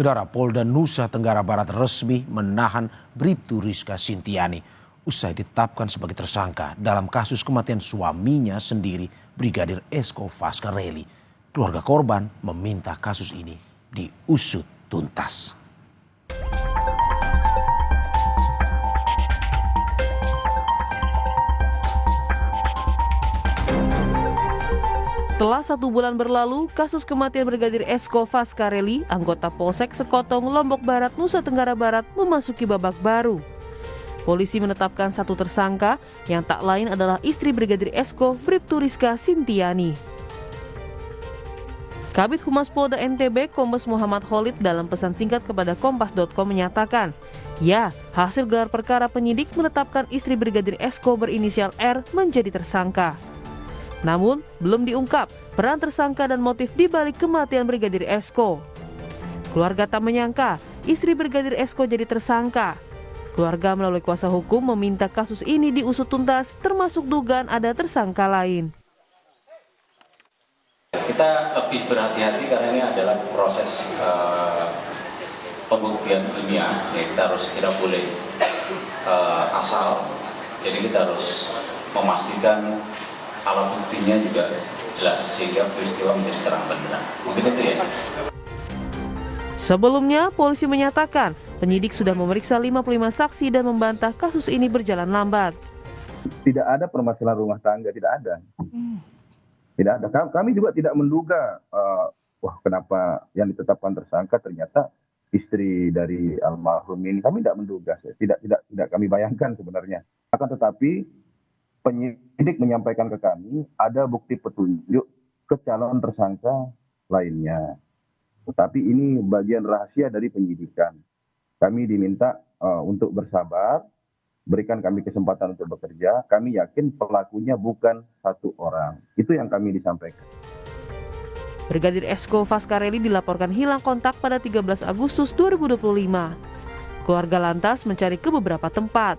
Saudara, Polda Nusa Tenggara Barat resmi menahan Bribtu Rizka Sintiani usai ditetapkan sebagai tersangka dalam kasus kematian suaminya sendiri, Brigadir Esko Fascarelli. Keluarga korban meminta kasus ini diusut tuntas. Setelah 1 bulan berlalu, kasus kematian Brigadir Esko Fascarelli, anggota Polsek Sekotong, Lombok Barat, Nusa Tenggara Barat, memasuki babak baru. Polisi menetapkan 1 tersangka yang tak lain adalah istri Brigadir Esko, Bribtu Rizka Sintiani. Kabid Humas Polda NTB, Kombes Muhammad Khalid dalam pesan singkat kepada Kompas.com menyatakan, ya, hasil gelar perkara penyidik menetapkan istri Brigadir Esko berinisial R menjadi tersangka. Namun, belum diungkap peran tersangka dan motif dibalik kematian Brigadir Esko. Keluarga tak menyangka istri Brigadir Esko jadi tersangka. Keluarga melalui kuasa hukum meminta kasus ini diusut tuntas, termasuk dugaan ada tersangka lain. Kita lebih berhati-hati karena ini adalah proses pembuktian ilmiah. Ya, kita harus tidak boleh asal. Jadi kita harus memastikan alat buktinya juga jelas sehingga peristiwa menjadi terang benderang. Mungkin itu ya. Sebelumnya, polisi menyatakan penyidik sudah memeriksa 55 saksi dan membantah kasus ini berjalan lambat. Tidak ada permasalahan rumah tangga, tidak ada. Tidak ada. Kami juga tidak menduga, kenapa yang ditetapkan tersangka ternyata istri dari almarhum ini. Kami tidak menduga, tidak kami bayangkan sebenarnya. Akan tetapi penyidik menyampaikan ke kami ada bukti petunjuk ke calon tersangka lainnya. Tetapi ini bagian rahasia dari penyidikan. Kami diminta untuk bersabar, berikan kami kesempatan untuk bekerja. Kami yakin pelakunya bukan 1 orang. Itu yang kami disampaikan. Brigadir Esko Fascarelli dilaporkan hilang kontak pada 13 Agustus 2025. Keluarga lantas mencari ke beberapa tempat.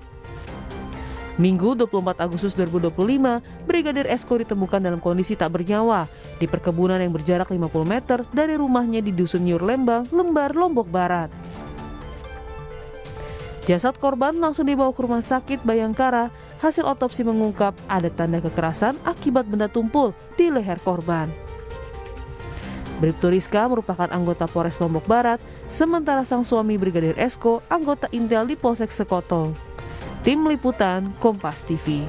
Minggu 24 Agustus 2025, Brigadir Esko ditemukan dalam kondisi tak bernyawa di perkebunan yang berjarak 50 meter dari rumahnya di Dusun Nyur Lembang, Lembar, Lombok Barat. Jasad korban langsung dibawa ke rumah sakit Bayangkara. Hasil otopsi mengungkap ada tanda kekerasan akibat benda tumpul di leher korban. Bribtu Rizka merupakan anggota Polres Lombok Barat, sementara sang suami Brigadir Esko anggota Intel di Polsek Sekotong. Tim Liputan Kompas TV.